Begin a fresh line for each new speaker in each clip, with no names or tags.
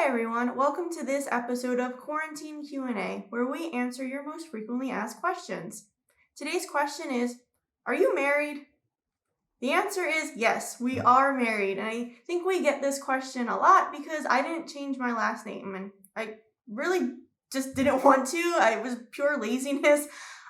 Hi everyone, welcome to this episode of Quarantine Q&A, where we answer your most frequently asked questions. Today's question is, are you married? The answer is yes, we are married, and I think we get this question a lot because I didn't change my last name, and I really just didn't want to. It was pure laziness,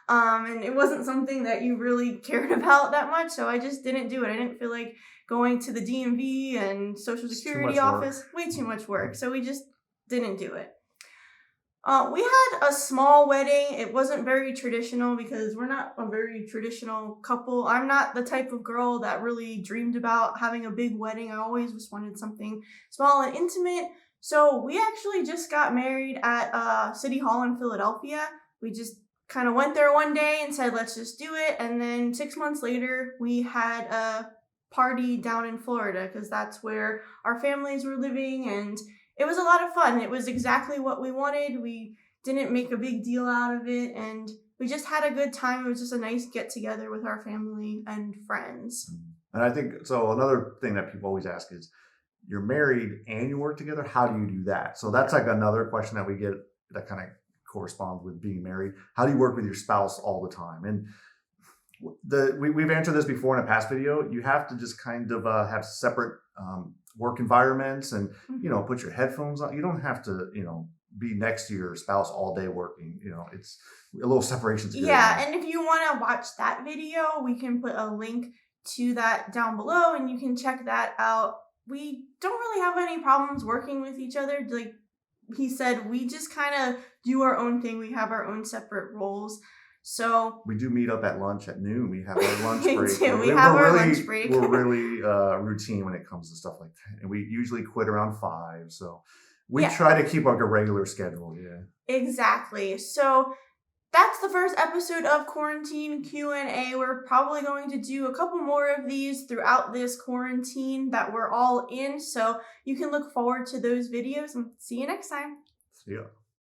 and it wasn't something that you really cared about that much, so I just didn't do it. I didn't feel like going to the DMV and Social Security office, way too much work, so we just didn't do it. We had a small wedding. It wasn't very traditional because we're not a very traditional couple. I'm not the type of girl that really dreamed about having a big wedding. I always just wanted something small and intimate. So we actually just got married at City Hall in Philadelphia. We just kind of went there one day and said, let's just do it. And then 6 months later, we had a party down in Florida because that's where our families were living, and it was a lot of fun. It was exactly what we wanted. We didn't make a big deal out of it, and we just had a good time. It was just a nice get together with our family and friends.
And I think, so another thing that people always ask is, you're married and you work together, how do you do that? So that's like another question that we get that kind of corresponds with being married. How do you work with your spouse all the time? And we've answered this before in a past video. You have to just kind of have separate work environments and, put your headphones on. You don't have to, be next to your spouse all day working. It's a little separation's good.
Yeah, and if you want to watch that video, we can put a link to that down below and you can check that out. We don't really have any problems working with each other. Like he said, we just kind of do our own thing. We have our own separate roles. So
we do meet up at lunch at noon. We have our lunch
we
break.
We have our lunch break.
We're really routine when it comes to stuff like that. And we usually quit around 5. So we try to keep like a regular schedule. Yeah.
Exactly. So that's the first episode of Quarantine Q&A. We're probably going to do a couple more of these throughout this quarantine that we're all in. So you can look forward to those videos and see you next time.
See ya.